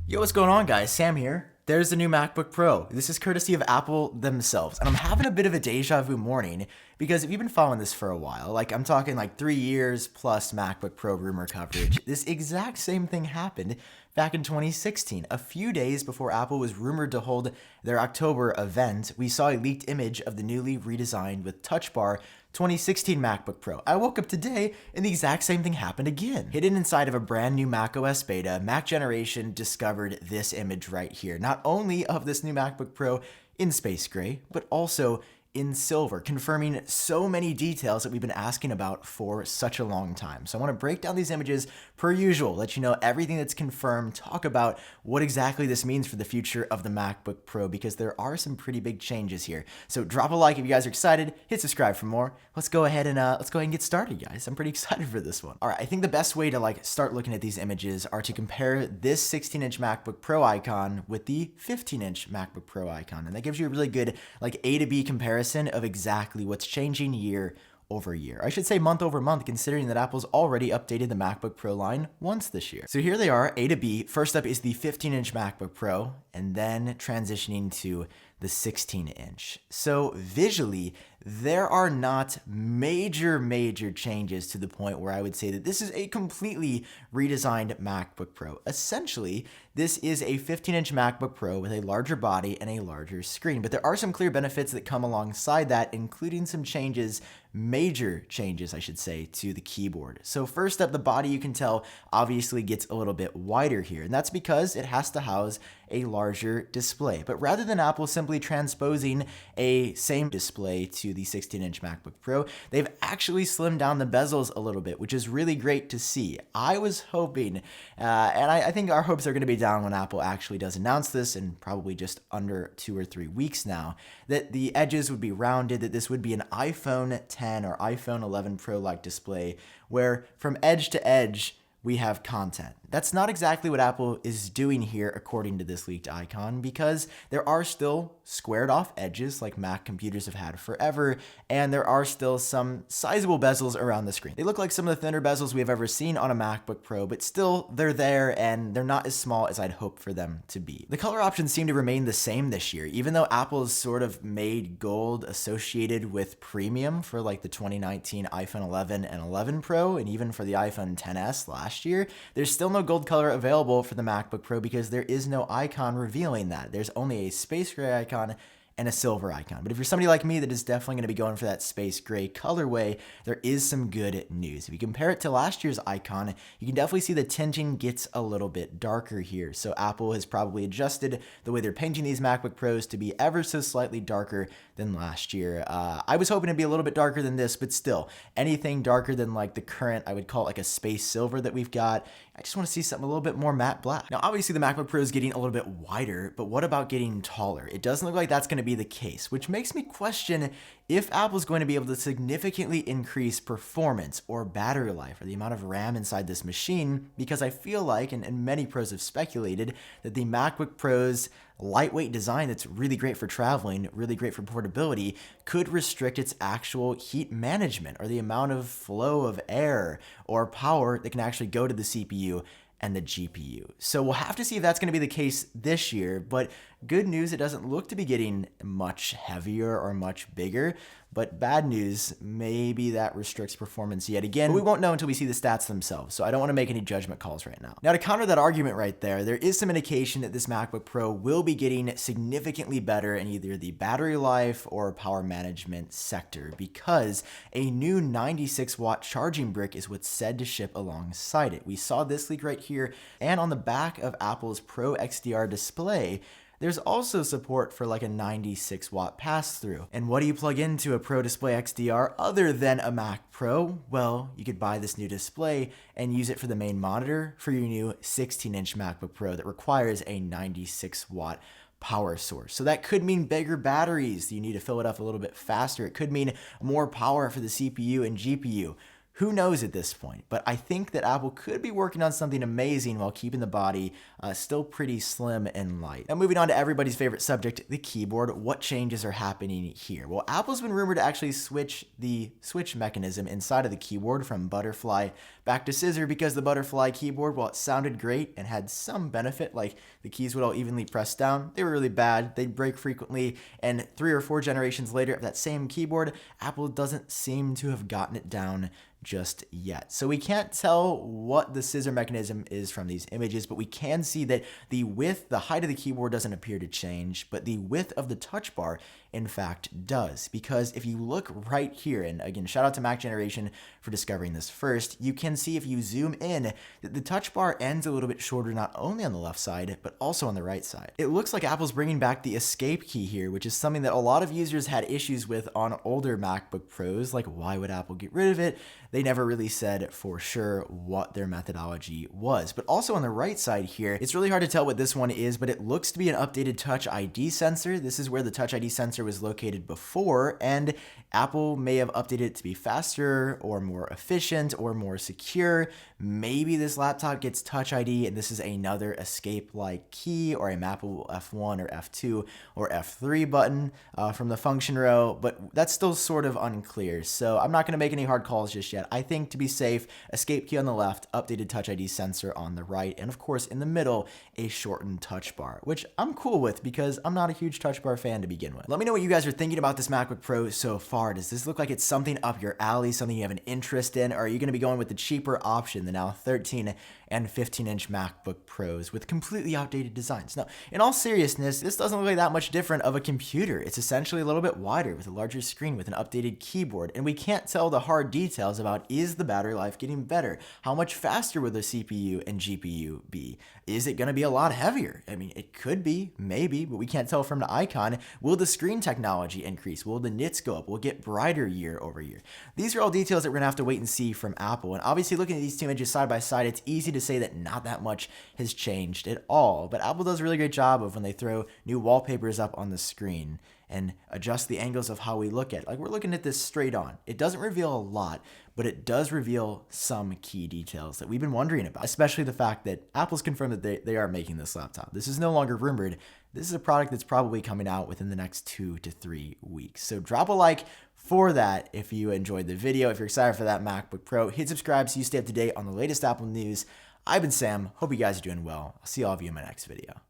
Yo, what's going on, guys? Sam here. There's the new MacBook Pro. This is courtesy of Apple themselves. And I'm having a bit of a deja vu morning because if you've been following this for a while, like I'm talking like 3 years plus MacBook Pro rumor coverage, this exact same thing happened back in 2016. A few days before Apple was rumored to hold their October event, we saw a leaked image of the newly redesigned with Touch Bar 2016 MacBook Pro. I woke up today and the exact same thing happened again. Hidden inside of a brand new macOS beta, Mac Generation discovered this image right here. Not only of this new MacBook Pro in space gray, but also in silver, confirming so many details that we've been asking about for such a long time. So I want to break down these images per usual, let you know everything that's confirmed, talk about what exactly this means for the future of the MacBook Pro, because there are some pretty big changes here. So drop a like if you guys are excited, hit subscribe for more. Let's go ahead and get started, guys. I'm pretty excited for this one. All right, I think the best way to start looking at these images are to compare this 16-inch MacBook Pro icon with the 15-inch MacBook Pro icon, and that gives you a really good A to B comparison of exactly what's changing year over year. I should say month over month, considering that Apple's already updated the MacBook Pro line once this year. So here they are, A to B. First up is the 15-inch MacBook Pro, and then transitioning to the 16-inch. So visually, there are not major changes to the point where I would say that this is a completely redesigned MacBook Pro. Essentially, this is a 15-inch MacBook Pro with a larger body and a larger screen, but there are some clear benefits that come alongside that, including some changes, major changes, I should say, to the keyboard. So first up, the body, you can tell, obviously gets a little bit wider here, and that's because it has to house a larger display. But rather than Apple simply transposing a same display to the 16-inch MacBook Pro, they've actually slimmed down the bezels a little bit, which is really great to see. I was hoping, and I think our hopes are going to be down when Apple actually does announce this in probably just under 2 or 3 weeks now, that the edges would be rounded, that this would be an iPhone 10 or iPhone 11 Pro-like display, where from edge to edge, we have content. That's not exactly what Apple is doing here according to this leaked icon, because there are still squared off edges like Mac computers have had forever, and there are still some sizable bezels around the screen. They look like some of the thinner bezels we have ever seen on a MacBook Pro, but still they're there and they're not as small as I'd hope for them to be. The color options seem to remain the same this year, even though Apple's sort of made gold associated with premium for the 2019 iPhone 11 and 11 Pro, and even for the iPhone XS last year. There's still no gold color available for the MacBook Pro because there is no icon revealing that. There's only a space gray icon and a silver icon. But if you're somebody like me that is definitely going to be going for that space gray colorway, there is some good news. If you compare it to last year's icon, you can definitely see the tinting gets a little bit darker here. So Apple has probably adjusted the way they're painting these MacBook Pros to be ever so slightly darker than last year. I was hoping to be a little bit darker than this, but still, anything darker than the current, I would call it a space silver that we've got. I just want to see something a little bit more matte black. Now, obviously the MacBook Pro is getting a little bit wider, but what about getting taller? It doesn't look like that's going to be the case, which makes me question if Apple's going to be able to significantly increase performance or battery life or the amount of RAM inside this machine, because I feel like, and many pros have speculated, that the MacBook Pro's lightweight design that's really great for traveling, really great for portability, could restrict its actual heat management or the amount of flow of air or power that can actually go to the CPU and the GPU. So we'll have to see if that's going to be the case this year, but good news, it doesn't look to be getting much heavier or much bigger, but bad news, maybe that restricts performance yet again. But we won't know until we see the stats themselves, so I don't want to make any judgment calls right now. Now, to counter that argument right there is some indication that this MacBook Pro will be getting significantly better in either the battery life or power management sector, because a new 96-watt charging brick is what's said to ship alongside it. We saw this leak right here, and on the back of Apple's Pro XDR display, there's also support for a 96-watt pass-through. And what do you plug into a Pro Display XDR other than a Mac Pro? Well, you could buy this new display and use it for the main monitor for your new 16-inch MacBook Pro that requires a 96-watt power source. So that could mean bigger batteries. You need to fill it up a little bit faster. It could mean more power for the CPU and GPU. Who knows at this point? But I think that Apple could be working on something amazing while keeping the body still pretty slim and light. Now, moving on to everybody's favorite subject, the keyboard. What changes are happening here? Well, Apple's been rumored to actually switch the switch mechanism inside of the keyboard from butterfly back to scissor, because the butterfly keyboard, while it sounded great and had some benefit, like the keys would all evenly press down, they were really bad. They'd break frequently, and 3 or 4 generations later of that same keyboard, Apple doesn't seem to have gotten it down just yet. So we can't tell what the scissor mechanism is from these images, but we can see that the width, the height of the keyboard doesn't appear to change, but the width of the touch bar in fact does. Because if you look right here, and again, shout out to Mac Generation for discovering this first, you can see if you zoom in that the touch bar ends a little bit shorter, not only on the left side, but also on the right side. It looks like Apple's bringing back the escape key here, which is something that a lot of users had issues with on older MacBook Pros. Like, why would Apple get rid of it? They never really said for sure what their methodology was. But also on the right side here, it's really hard to tell what this one is, but it looks to be an updated Touch ID sensor. This is where the Touch ID sensor was located before, and Apple may have updated it to be faster or more efficient or more secure. Maybe this laptop gets Touch ID and this is another escape-like key, or a mappable F1 or F2 or F3 button from the function row, but that's still sort of unclear. So I'm not going to make any hard calls just yet. I think, to be safe, escape key on the left, updated Touch ID sensor on the right, and of course in the middle, a shortened touch bar, which I'm cool with because I'm not a huge touch bar fan to begin with. Let me know what you guys are thinking about this MacBook Pro so far. Does this look like it's something up your alley, something you have an interest in, or are you going to be going with the cheaper option, the now 13 and 15-inch MacBook Pros with completely outdated designs? Now, in all seriousness, this doesn't look like that much different of a computer. It's essentially a little bit wider with a larger screen with an updated keyboard, and we can't tell the hard details about, is the battery life getting better? How much faster will the CPU and GPU be? Is it going to be a lot heavier? I mean, it could be, maybe, but we can't tell from the icon. Will the screen technology increase? Will the nits go up? Will it get brighter year over year? These are all details that we're going to have to wait and see from Apple. And obviously, looking at these two images side by side, it's easy to say that not that much has changed at all. But Apple does a really great job of when they throw new wallpapers up on the screen and adjust the angles of how we look at it. Like, we're looking at this straight on. It doesn't reveal a lot, but it does reveal some key details that we've been wondering about, especially the fact that Apple's confirmed that they are making this laptop. This is no longer rumored. This is a product that's probably coming out within the next 2 to 3 weeks. So drop a like for that if you enjoyed the video. If you're excited for that MacBook Pro, hit subscribe so you stay up to date on the latest Apple news. I've been Sam. Hope you guys are doing well. I'll see all of you in my next video.